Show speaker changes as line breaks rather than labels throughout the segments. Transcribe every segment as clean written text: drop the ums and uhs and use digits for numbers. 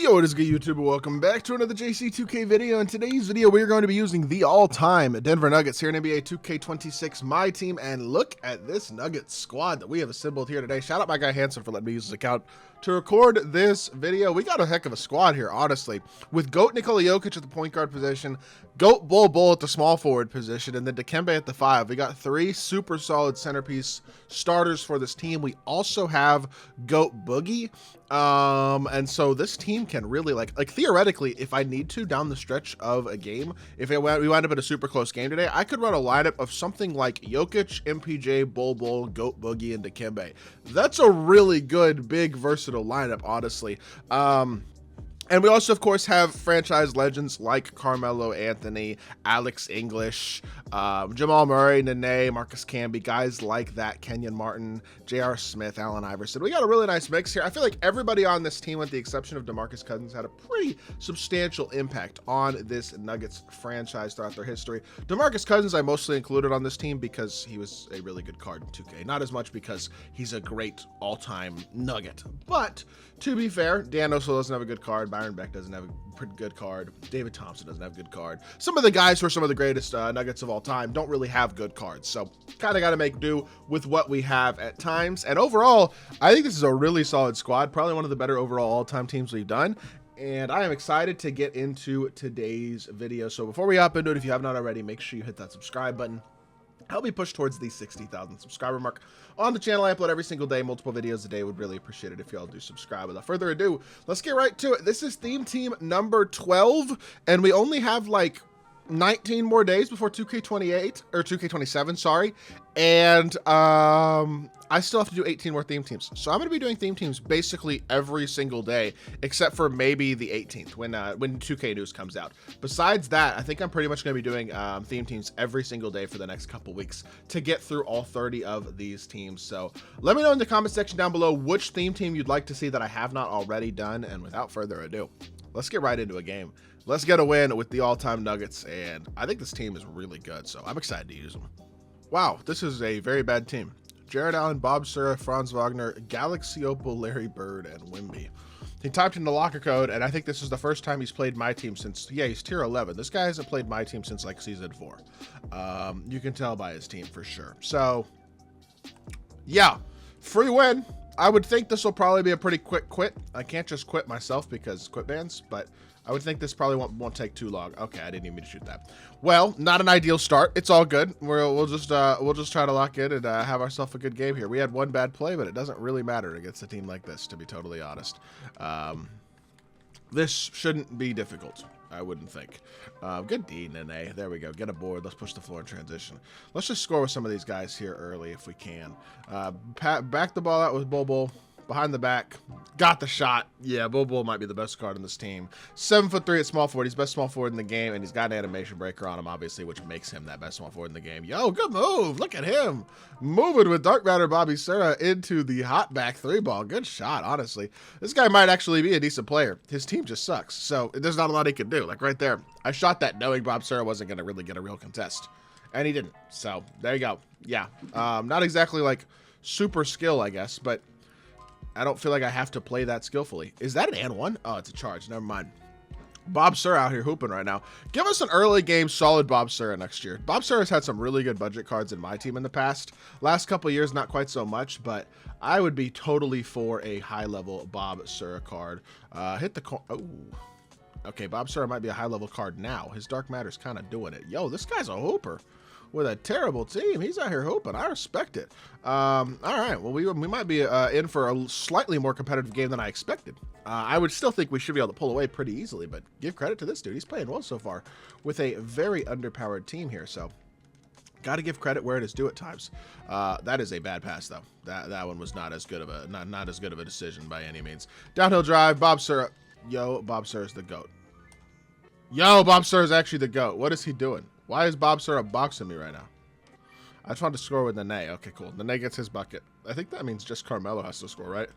Yo, what is good, YouTube? Welcome back to another JC2K video. In today's video, we're going to be using the all-time Denver Nuggets here in NBA 2K26 MyTEAM. And look at this Nuggets squad that we have assembled here today. Shout out my guy Hanson for letting me use his account to record this video. We got a heck of a squad here, honestly. With GOAT Nikola Jokic at the point guard position, GOAT Bull at the small forward position, and then Dikembe at the 5. We got three super solid centerpiece starters for this team. We also have GOAT Boogie. And so this team can really like theoretically, if I need to down the stretch of a game, if we wind up in a super close game today, I could run a lineup of something like Jokic, MPJ, Bull, GOAT Boogie, and Dikembe. That's a really good, big, versatile lineup, honestly. And we also, of course, have franchise legends like Carmelo Anthony, Alex English, Jamal Murray, Nene, Marcus Camby, guys like that, Kenyon Martin, J.R. Smith, Allen Iverson. We got a really nice mix here. I feel like everybody on this team, with the exception of DeMarcus Cousins, had a pretty substantial impact on this Nuggets franchise throughout their history. DeMarcus Cousins I mostly included on this team because he was a really good card in 2K. Not as much because he's a great all-time Nugget. But to be fair, Dan also doesn't have a good card. Byron Beck doesn't have a pretty good card. David Thompson doesn't have a good card. Some of the guys who are some of the greatest Nuggets of all time don't really have good cards. So kind of got to make do with what we have at times. And overall, I think this is a really solid squad. Probably one of the better overall all-time teams we've done. And I am excited to get into today's video. So before we hop into it, if you have not already, make sure you hit that subscribe button. Help me push towards the 60,000 subscriber mark on the channel. I upload every single day, multiple videos a day. Would really appreciate it if y'all do subscribe. Without further ado, let's get right to it. This is theme team number 12, and we only have like 19 more days before 2K28 or 2K27, sorry. And I still have to do 18 more theme teams. So I'm going to be doing theme teams basically every single day, except for maybe the 18th when 2K news comes out. Besides that, I think I'm pretty much going to be doing theme teams every single day for the next couple weeks to get through all 30 of these teams. So let me know in the comment section down below which theme team you'd like to see that I have not already done. And without further ado, let's get right into a game. Let's get a win with the all-time Nuggets, and I think this team is really good, so I'm excited to use them. Wow, this is a very bad team. Jared Allen, Bob Sura, Franz Wagner, Galaxy Opal, Larry Bird, and Wimby. He typed in the locker code, and I think this is the first time he's played my team since, yeah, he's tier 11. This guy hasn't played my team since like season 4. You can tell by his team for sure. So, yeah, free win. I would think this will probably be a pretty quick quit. I can't just quit myself because quit bans, but I would think this probably won't take too long. Okay, I didn't even mean to shoot that. Well, not an ideal start. It's all good. We'll just try to lock in and have ourselves a good game here. We had one bad play, but it doesn't really matter against a team like this, to be totally honest. This shouldn't be difficult, I wouldn't think. Good D, Nene. There we go. Get a board. Let's push the floor in transition. Let's just score with some of these guys here early if we can. Back the ball out with Bobo. Behind the back. Got the shot. Yeah, Bobo might be the best card on this team. 7'3" at small forward. He's best small forward in the game, and he's got an animation breaker on him, obviously, which makes him that best small forward in the game. Yo, good move. Look at him. Moving with Dark Matter Bobby Sura into the hot back 3-ball. Good shot, honestly. This guy might actually be a decent player. His team just sucks, so there's not a lot he can do. Like right there, I shot that knowing Bob Sura wasn't going to really get a real contest, and he didn't. So there you go. Yeah, not exactly like super skill, I guess, but I don't feel like I have to play that skillfully. Is that an and one? Oh, it's a charge. Never mind. Bob Sura out here hooping right now. Give us an early game solid Bob Sura next year. Bob Sura's had some really good budget cards in my team in the past. Last couple of years, not quite so much, but I would be totally for a high-level Bob Sura card. Hit the... Oh. Okay, Bob Sura might be a high-level card now. His Dark Matter's kind of doing it. Yo, this guy's a hooper. With a terrible team. He's out here hooping. I respect it. All right. Well, we might be in for a slightly more competitive game than I expected. I would still think we should be able to pull away pretty easily, but give credit to this dude. He's playing well so far with a very underpowered team here. So got to give credit where it is due at times. That is a bad pass, though. That one was not as good of a not as good of a decision by any means. Downhill drive. Bob Sura. Yo, Bob Sura's the GOAT. Yo, Bob Sura's actually the GOAT. What is he doing? Why is Bob Sura boxing me right now? I just wanted to score with Nene. Okay, cool. Nene gets his bucket. I think that means just Carmelo has to score, right?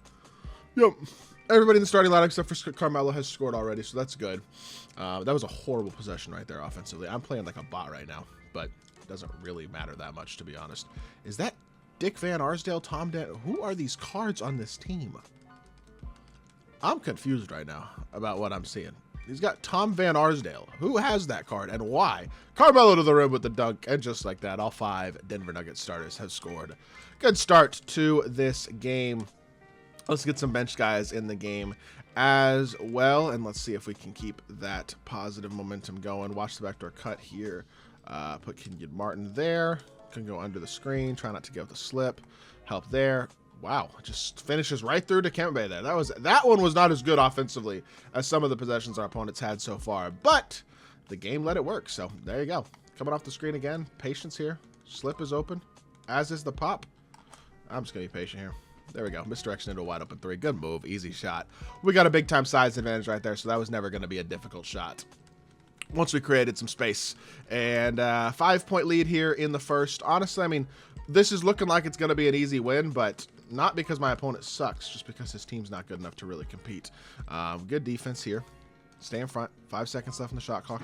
Yep. Everybody in the starting lineup except for Carmelo has scored already, so that's good. That was a horrible possession right there offensively. I'm playing like a bot right now, but it doesn't really matter that much, to be honest. Is that Dick Van Arsdale, Tom Dan? Who are these cards on this team? I'm confused right now about what I'm seeing. He's got Tom Van Arsdale. Who has that card and why? Carmelo to the rim with the dunk, and just like that, all 5 Denver Nuggets starters have scored. Good start to this game. Let's get some bench guys in the game as well, and let's see if we can keep that positive momentum going. Watch the backdoor cut here. Put Kenyon Martin there. Can go under the screen. Try not to give the slip. Help there. Wow, just finishes right through to Dikembe there. That one was not as good offensively as some of the possessions our opponents had so far, but the game let it work. So there you go. Coming off the screen again. Patience here. Slip is open, as is the pop. I'm just gonna be patient here. There we go. Misdirection into a wide open 3. Good move. Easy shot. We got a big time size advantage right there, so that was never going to be a difficult shot once we created some space. And 5-point lead here in the first. Honestly, I mean, this is looking like it's going to be an easy win, but not because my opponent sucks, just because his team's not good enough to really compete. Good defense here. Stay in front. 5 seconds left in the shot clock.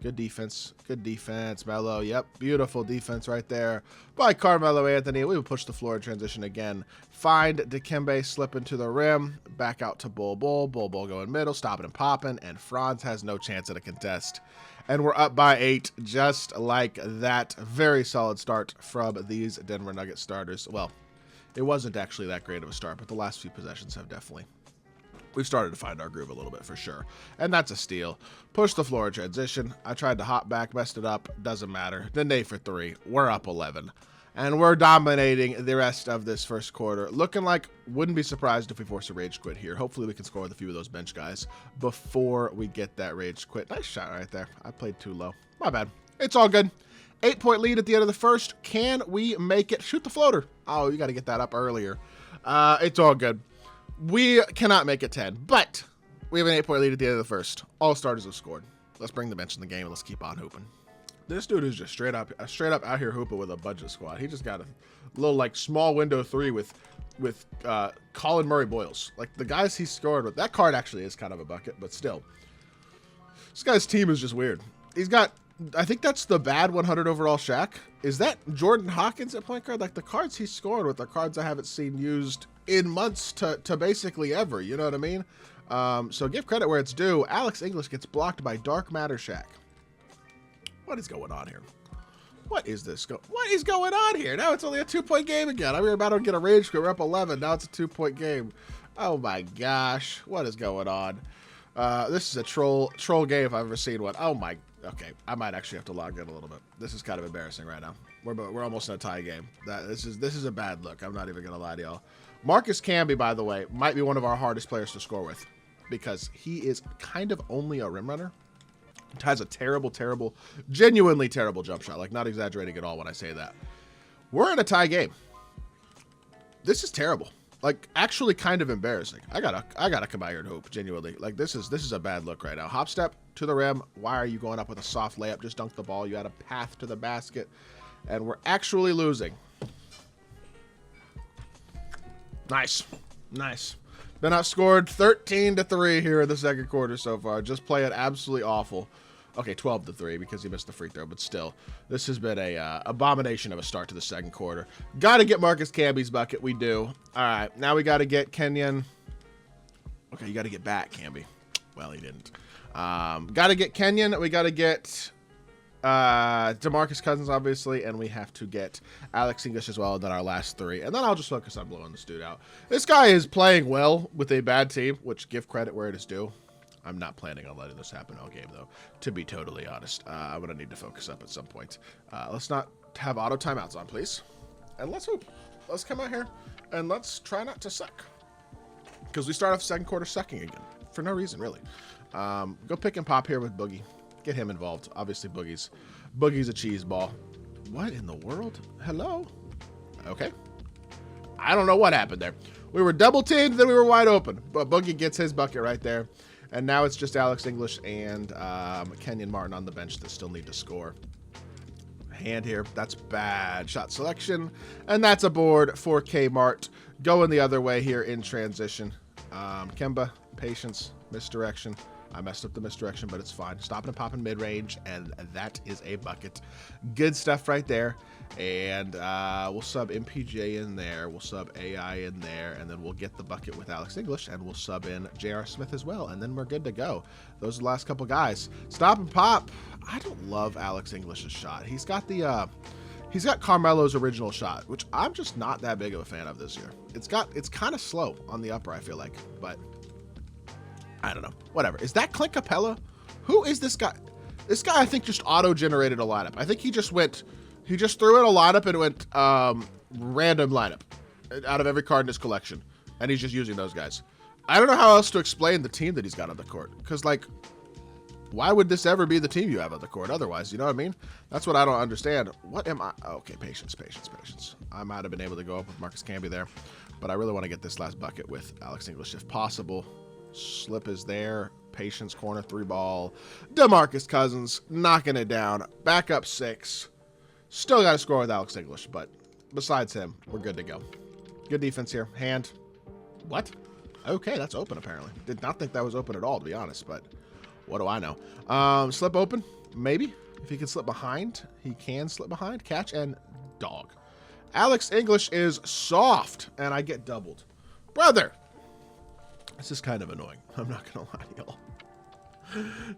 Good defense. Good defense. Melo. Yep. Beautiful defense right there by Carmelo Anthony. We will push the floor in transition again. Find Dikembe, slip into the rim. Back out to Bull Bull. Bull Bull going middle. Stopping and popping. And Franz has no chance at a contest. And we're up by 8 just like that. Very solid start from these Denver Nuggets starters. Well, it wasn't actually that great of a start, but the last few possessions have definitely. We've started to find our groove a little bit for sure. And that's a steal. Push the floor in transition. I tried to hop back, messed it up. Doesn't matter. Dene for 3. We're up 11. And we're dominating the rest of this first quarter. Looking like, wouldn't be surprised if we force a rage quit here. Hopefully we can score with a few of those bench guys before we get that rage quit. Nice shot right there. I played too low. My bad. It's all good. 8-point lead at the end of the first. Can we make it? Shoot the floater. Oh, you got to get that up earlier. It's all good. We cannot make it 10, but we have an 8-point lead at the end of the first. All starters have scored. Let's bring the bench in the game and let's keep on hooping. This dude is just straight up out here hooping with a budget squad. He just got a little like small window 3 with Colin Murray Boyles. Like the guys he scored with. That card actually is kind of a bucket, but still. This guy's team is just weird. He's got, I think that's the bad 100 overall Shaq. Is that Jordan Hawkins at point guard? Like the cards he scored with are cards I haven't seen used in months to basically ever, you know what I mean? So give credit where it's due. Alex English gets blocked by Dark Matter Shaq. What is going on here? What is this? What is going on here? Now it's only a 2-point game again. I mean, we're about to get a rage quit. We're up 11. Now it's a 2-point game. Oh my gosh. What is going on? This is a troll game if I've ever seen one. Oh my. Okay, I might actually have to log in a little bit. This is kind of embarrassing right now. We're almost in a tie game. This is a bad look. I'm not even gonna lie to y'all. Marcus Camby, by the way, might be one of our hardest players to score with because he is kind of only a rim runner. He has a terrible, genuinely terrible jump shot. Like not exaggerating at all when I say that. We're in a tie game. This is terrible. Like actually kind of embarrassing. I gotta come out here and hoop, genuinely. Like this is a bad look right now. Hop step to the rim. Why are you going up with a soft layup? Just dunk the ball. You had a path to the basket. And we're actually losing. Nice. Been outscored 13-3 here in the second quarter so far. Just playing absolutely awful. Okay, 12-3 because he missed the free throw, but still, this has been a abomination of a start to the second quarter. Got to get Marcus Camby's bucket. We do. All right, now we got to get Kenyon. Okay, you got to get back, Camby. Well, he didn't. Got to get Kenyon. We got to get DeMarcus Cousins, obviously, and we have to get Alex English as well, and then our last 3. And then I'll just focus on blowing this dude out. This guy is playing well with a bad team, which give credit where it is due. I'm not planning on letting this happen all game, though, to be totally honest. I'm going to need to focus up at some point. Let's not have auto timeouts on, please. And let's hoop. Let's come out here, and let's try not to suck. Because we start off second quarter sucking again. For no reason, really. Go pick and pop here with Boogie. Get him involved. Obviously, Boogie's a cheese ball. What in the world? Hello? Okay. I don't know what happened there. We were double teamed, then we were wide open. But Boogie gets his bucket right there. And now it's just Alex English and Kenyon Martin on the bench that still need to score. Hand here. That's bad shot selection. And that's a board for Kmart. Going the other way here in transition. Kemba, patience, misdirection. I messed up the misdirection, but it's fine. Stopping and popping mid-range, and that is a bucket. Good stuff right there. And we'll sub MPJ in there. We'll sub AI in there, and then we'll get the bucket with Alex English, and we'll sub in J.R. Smith as well, and then we're good to go. Those are the last couple guys. Stop and pop. I don't love Alex English's shot. He's got the he's got Carmelo's original shot, which I'm just not that big of a fan of this year. It's kind of slow on the upper, I feel like, but I don't know. Whatever. Is that Clint Capella? Who is this guy? This guy, I think, just auto-generated a lineup. I think he just threw in a lineup and went random lineup out of every card in his collection, and he's just using those guys. I don't know how else to explain the team that he's got on the court, because, like, why would this ever be the team you have on the court otherwise? You know what I mean? That's what I don't understand. What am I? Okay, patience. I might have been able to go up with Marcus Camby there, but I really want to get this last bucket with Alex English if possible. Slip is there. Patience, corner, 3-ball. DeMarcus Cousins knocking it down. Back up 6. Still got to score with Alex English, but besides him, we're good to go. Good defense here. Hand. What? Okay, that's open apparently. Did not think that was open at all, to be honest, but what do I know? Slip open, maybe. If he can slip behind, he can slip behind. Catch and dog. Alex English is soft, and I get doubled. Brother! This is kind of annoying. I'm not going to lie to y'all.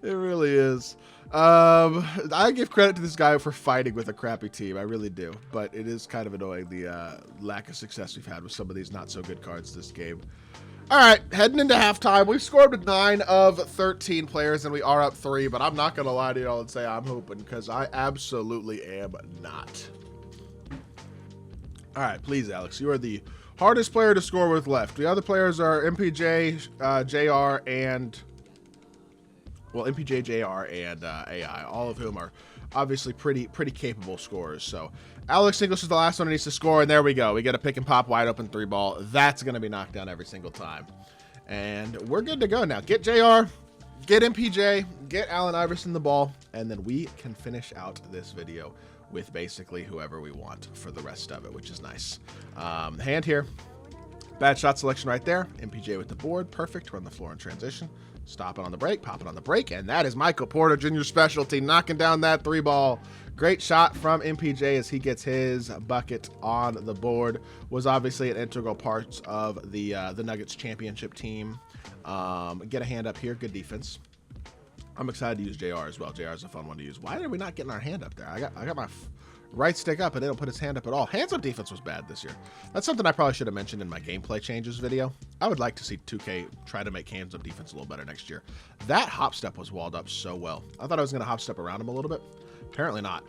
It really is. I give credit to this guy for fighting with a crappy team. I really do. But it is kind of annoying, the lack of success we've had with some of these not-so-good cards this game. All right, heading into halftime. We've scored with 9 of 13 players, and we are up 3. But I'm not going to lie to y'all and say I'm hooping, because I absolutely am not. All right, please, Alex. You are the hardest player to score with left. The other players are MPJ, JR, and... well, MPJ, JR, and AI, all of whom are obviously pretty capable scorers. So Alex English is the last one who needs to score, and there we go. We get a pick and pop wide open 3-ball. That's going to be knocked down every single time. And we're good to go now. Get JR, get MPJ, get Allen Iverson the ball, and then we can finish out this video with basically whoever we want for the rest of it, which is nice. Hand here. Bad shot selection right there. MPJ with the board. Perfect. Run the floor in transition. Stop it on the break, pop it on the break, and that is Michael Porter Jr.'s specialty, knocking down that 3-ball. Great shot from MPJ as he gets his bucket on the board. Was obviously an integral part of the Nuggets championship team. Get a hand up here, good defense. I'm excited to use JR as well. JR is a fun one to use. Why are we not getting our hand up there? I got my right stick up, and they don't put his hand up at all. Hands up defense was bad this year. That's something I probably should have mentioned in my gameplay changes video. I would like to see 2K try to make hands up defense a little better next year. That hop step was walled up so well. I thought I was going to hop step around him a little bit. Apparently not.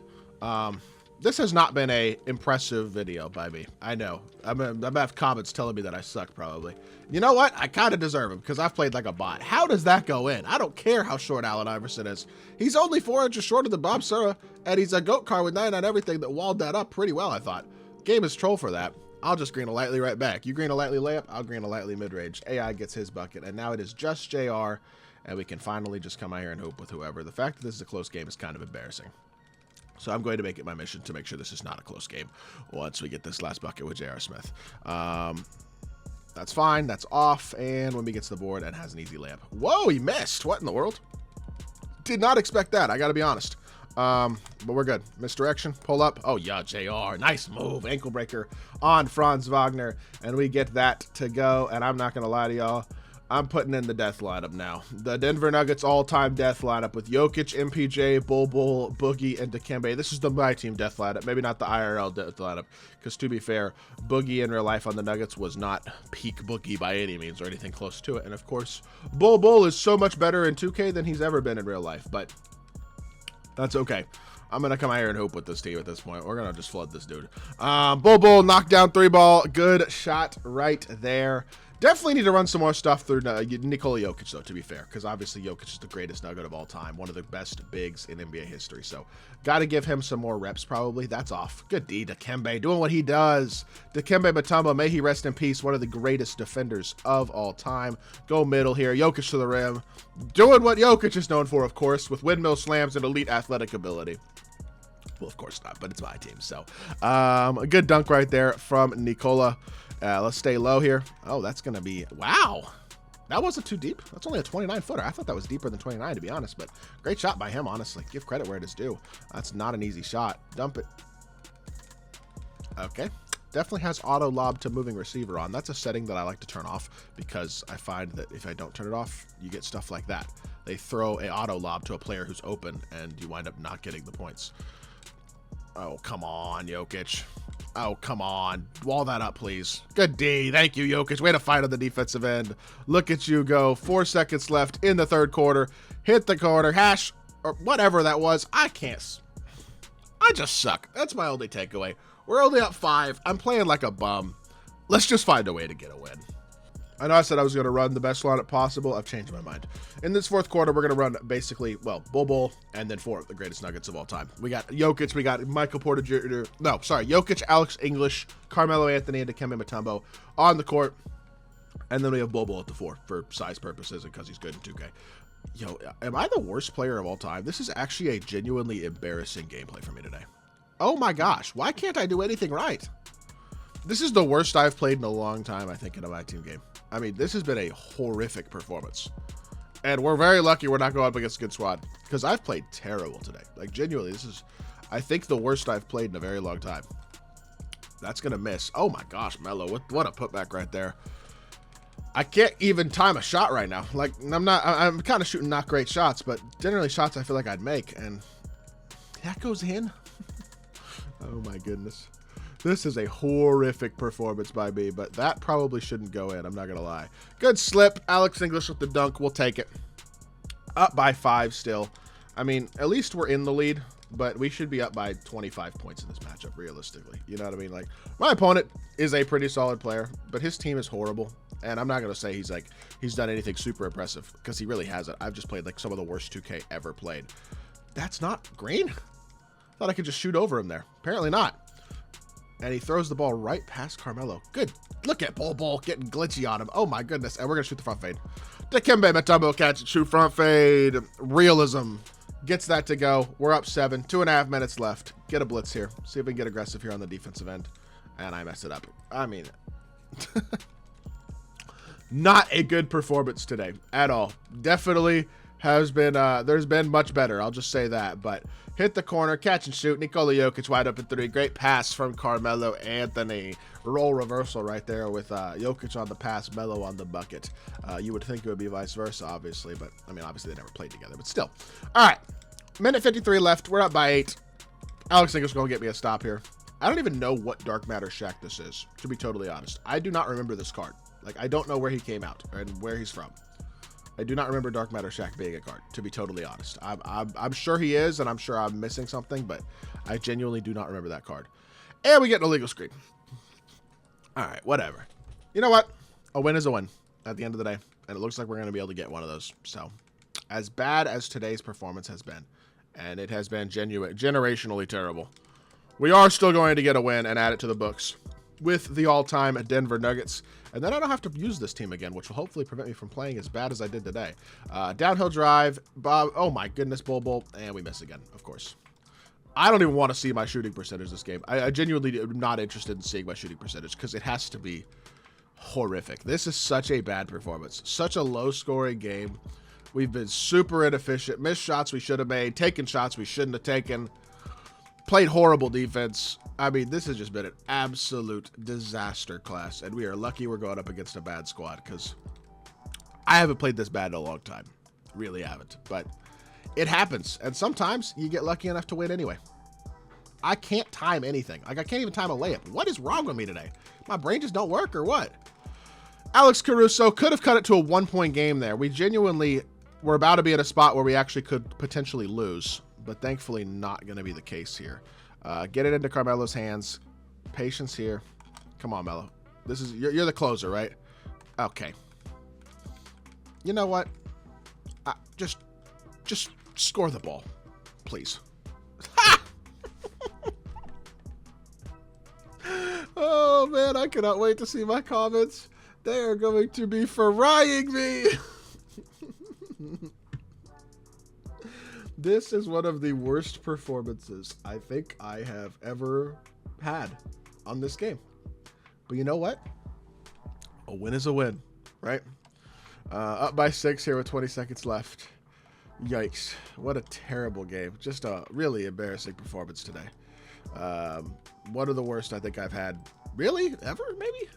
This has not been a impressive video by me. I know. I'm gonna have comments telling me that I suck probably. You know what? I kind of deserve him because I've played like a bot. How does that go in? I don't care how short Allen Iverson is. He's only 4 inches shorter than Bob Sura, and he's a GOAT card with 9 on everything that walled that up pretty well, I thought. Game is troll for that. I'll just green a lightly right back. You green a lightly layup, I'll green a lightly mid-range. AI gets his bucket, and now it is just JR, and we can finally just come out here and hoop with whoever. The fact that this is a close game is kind of embarrassing. So I'm going to make it my mission to make sure this is not a close game once we get this last bucket with J.R. Smith. That's fine. That's off. And Wemby gets the board and has an easy layup. Whoa, he missed. What in the world? Did not expect that. I got to be honest. But we're good. Misdirection. Pull up. Oh, yeah, JR. Nice move. Ankle breaker on Franz Wagner. And we get that to go. And I'm not going to lie to y'all. I'm putting in the death lineup now. The Denver Nuggets all-time death lineup with Jokic, MPJ, Bol, Boogie, and Dikembe. This is the MyTEAM death lineup. Maybe not the IRL death lineup, because to be fair, Boogie in real life on the Nuggets was not peak Boogie by any means or anything close to it. And of course, Bol is so much better in 2K than he's ever been in real life, but that's okay. I'm going to come out here and hoop with this team at this point. We're going to just flood this dude. Bol, knockdown 3-ball. Good shot right there. Definitely need to run some more stuff through Nikola Jokic, though, to be fair, because obviously Jokic is the greatest Nugget of all time, one of the best bigs in NBA history. So got to give him some more reps, probably. That's off. Good D, Dikembe, doing what he does. Dikembe Mutombo, may he rest in peace, one of the greatest defenders of all time. Go middle here. Jokic to the rim. Doing what Jokic is known for, of course, with windmill slams and elite athletic ability. Well, of course not, but it's my team. So a good dunk right there from Nikola. Let's stay low here. Oh, that's going to be... wow. That wasn't too deep. That's only a 29-footer. I thought that was deeper than 29, to be honest, but great shot by him, honestly. Give credit where it is due. That's not an easy shot. Dump it. Okay. Definitely has auto lob to moving receiver on. That's a setting that I like to turn off because I find that if I don't turn it off, you get stuff like that. They throw a auto lob to a player who's open, and you wind up not getting the points. Oh, come on, Jokic. Oh, come on. Wall that up, please. Good D. Thank you, Jokic. Way to fight on the defensive end. Look at you go. 4 seconds left in the third quarter. Hit the corner. Hash, or whatever that was. I just suck. That's my only takeaway. We're only up 5. I'm playing like a bum. Let's just find a way to get a win. I know I said I was going to run the best lineup possible. I've changed my mind. In this fourth quarter, we're going to run basically, well, Bull, and then 4 of the greatest Nuggets of all time. We got Jokic, we got Michael Porter Jr. No, sorry, Jokic, Alex English, Carmelo Anthony, and Dikembe Mutombo on the court. And then we have Bull at the 4 for size purposes and because he's good in 2K. Yo, am I the worst player of all time? This is actually a genuinely embarrassing gameplay for me today. Oh my gosh, why can't I do anything right? This is the worst I've played in a long time, I think, in a MyTEAM game. I mean, this has been a horrific performance. And we're very lucky we're not going up against a good squad. Because I've played terrible today. Like, genuinely, this is, I think, the worst I've played in a very long time. That's going to miss. Oh my gosh, Melo, what a putback right there. I can't even time a shot right now. Like, I'm kind of shooting not great shots, but generally shots I feel like I'd make. And that goes in. Oh my goodness. This is a horrific performance by me, but that probably shouldn't go in. I'm not going to lie. Good slip. Alex English with the dunk. We'll take it. Up by 5 still. I mean, at least we're in the lead, but we should be up by 25 points in this matchup, realistically. You know what I mean? Like, my opponent is a pretty solid player, but his team is horrible. And I'm not going to say he's done anything super impressive, because he really hasn't. I've just played like some of the worst 2K ever played. That's not green? Thought I could just shoot over him there. Apparently not. And he throws the ball right past Carmelo. Good. Look at Bull getting glitchy on him. Oh my goodness. And we're going to shoot the front fade. Dikembe Mutombo catch and shoot front fade. Realism gets that to go. We're up 7. 2.5 minutes left. Get a blitz here. See if we can get aggressive here on the defensive end. And I mess it up. I mean, not a good performance today at all. Definitely has been, there's been much better. I'll just say that. But hit the corner, catch and shoot. Nikola Jokic wide open 3. Great pass from Carmelo Anthony. Role reversal right there with Jokic on the pass, Melo on the bucket. You would think it would be vice versa, obviously. But, I mean, obviously they never played together. But still. All right. Minute 53 left. We're up by 8. Alex English going to get me a stop here. I don't even know what Dark Matter Shaq this is, to be totally honest. I do not remember this card. Like, I don't know where he came out and where he's from. I do not remember Dark Matter Shaq being a card, to be totally honest. I'm sure he is, and I'm sure I'm missing something, but I genuinely do not remember that card. And we get an illegal screen. All right, whatever. You know what? A win is a win at the end of the day, and it looks like we're going to be able to get one of those. So, as bad as today's performance has been, and it has been generationally terrible, we are still going to get a win and add it to the books with the all-time Denver Nuggets. And then I don't have to use this team again, which will hopefully prevent me from playing as bad as I did today. Downhill drive, Bob. Oh my goodness, Bull. And we miss again, of course. I don't even want to see my shooting percentage this game. I genuinely am not interested in seeing my shooting percentage because it has to be horrific. This is such a bad performance. Such a low-scoring game. We've been super inefficient. Missed shots we should have made. Taken shots we shouldn't have taken. Played horrible defense. I mean, this has just been an absolute disaster class, and we are lucky we're going up against a bad squad because I haven't played this bad in a long time. Really haven't, but it happens, and sometimes you get lucky enough to win anyway. I can't time anything. Like, I can't even time a layup. What is wrong with me today? My brain just don't work or what? Alex Caruso could have cut it to a 1-point game there. We genuinely were about to be at a spot where we actually could potentially lose, but thankfully not going to be the case here. Get it into Carmelo's hands. Patience here. Come on, Melo. This is you're the closer, right? Okay. You know what? Just score the ball, please. Oh man, I cannot wait to see my comments. They are going to be frying me. This is one of the worst performances I think I have ever had on this game. But you know what? A win is a win, right? Up by 6 here with 20 seconds left. Yikes. What a terrible game. Just a really embarrassing performance today. One of the worst I think I've had, really, ever, maybe,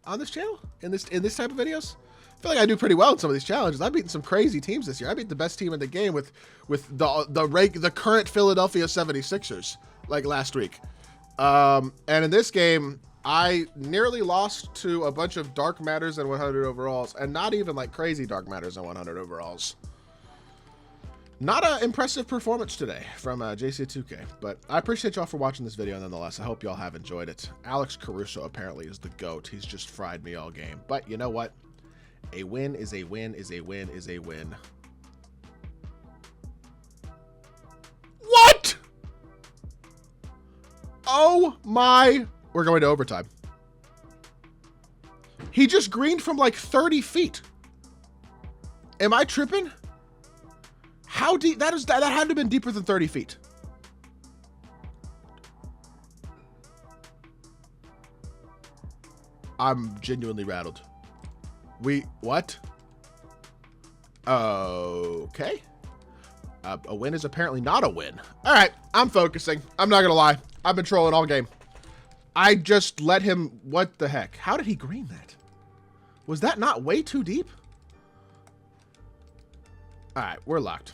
on this channel, in this type of videos. I feel like I do pretty well in some of these challenges. I've beaten some crazy teams this year. I beat the best team in the game with the current Philadelphia 76ers, like last week. And in this game, I nearly lost to a bunch of dark matters and 100 overalls, and not even like crazy dark matters and 100 overalls. Not an impressive performance today from JC2K, but I appreciate y'all for watching this video nonetheless. I hope y'all have enjoyed it. Alex Caruso apparently is the GOAT. He's just fried me all game. But you know what? A win is a win is a win is a win. What? Oh my... We're going to overtime. He just greened from like 30 feet. Am I tripping? How deep? That had to have been deeper than 30 feet. I'm genuinely rattled. What? Okay. A win is apparently not a win. All right, I'm focusing. I'm not gonna lie. I've been trolling all game. I just let him, what the heck? How did he green that? Was that not way too deep? All right, we're locked.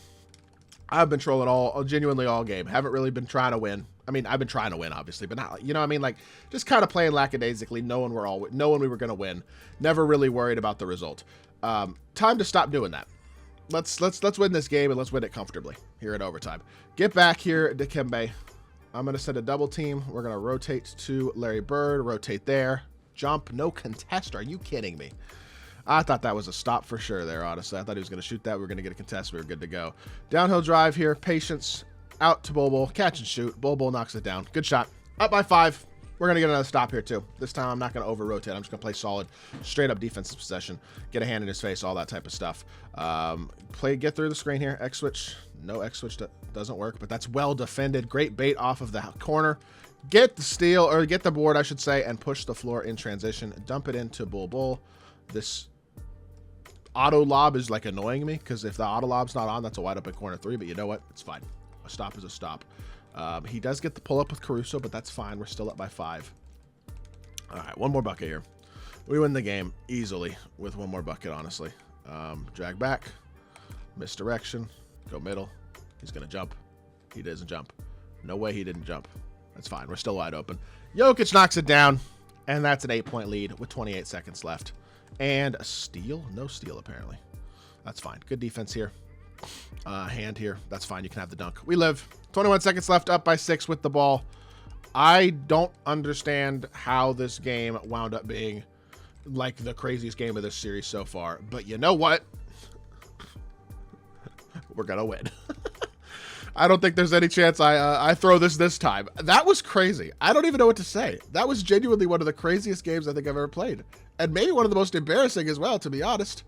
I've been trolling genuinely all game. Haven't really been trying to win. I mean, I've been trying to win, obviously, but not, you know what I mean? Like, just kind of playing lackadaisically, knowing we were going to win. Never really worried about the result. Time to stop doing that. Let's win this game, and let's win it comfortably here at overtime. Get back here, Dikembe. I'm going to send a double team. We're going to rotate to Larry Bird, rotate there. Jump, no contest. Are you kidding me? I thought that was a stop for sure there, honestly. I thought he was going to shoot that. We were going to get a contest. We were good to go. Downhill drive here. Patience. Out to Bol Bol. Catch and shoot. Bol Bol knocks it down. Good shot. Up by 5. We're going to get another stop here, too. This time, I'm not going to over-rotate. I'm just going to play solid, straight-up defensive possession. Get a hand in his face, all that type of stuff. Get through the screen here. X-switch. No X-switch doesn't work, but that's well defended. Great bait off of the corner. Get the steal, or get the board, I should say, and push the floor in transition. Dump it into Bol Bol. This auto lob is like annoying me, because if the auto lob's not on, that's a wide open corner 3, but you know what? It's fine. A stop is a stop. He does get the pull up with Caruso, but that's fine. We're still up by 5. All right, one more bucket here. We win the game easily with one more bucket, honestly. Drag back, misdirection, go middle. He's going to jump. He doesn't jump. No way he didn't jump. That's fine. We're still wide open. Jokic knocks it down, and that's an 8-point lead with 28 seconds left. And a steal? No steal, apparently. That's fine. Good defense here. Hand here. That's fine. You can have the dunk. We live. 21 seconds left, up by 6 with the ball. I don't understand how this game wound up being like the craziest game of this series so far. But you know what? We're going to win. I don't think there's any chance I throw this time. That was crazy. I don't even know what to say. That was genuinely one of the craziest games I think I've ever played. And maybe one of the most embarrassing as well, to be honest.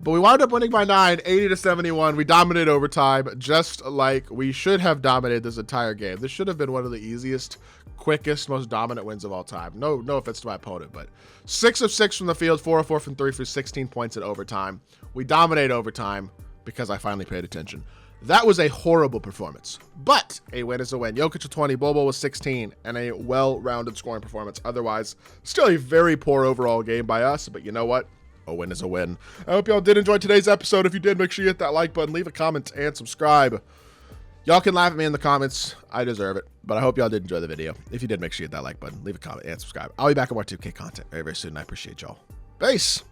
But we wound up winning by 9, 80-71. We dominated overtime, just like we should have dominated this entire game. This should have been one of the easiest, quickest, most dominant wins of all time. No offense to my opponent, but 6 of 6 from the field, 4 of 4 from 3 for 16 points in overtime. We dominated overtime because I finally paid attention. That was a horrible performance, but a win is a win. Jokic with 20, Bol Bol with 16, and a well-rounded scoring performance. Otherwise, still a very poor overall game by us, but you know what? A win is a win. I hope y'all did enjoy today's episode. If you did, make sure you hit that like button, leave a comment, and subscribe. Y'all can laugh at me in the comments. I deserve it, but I hope y'all did enjoy the video. If you did, make sure you hit that like button, leave a comment, and subscribe. I'll be back with more 2K content very, very soon. I appreciate y'all. Peace.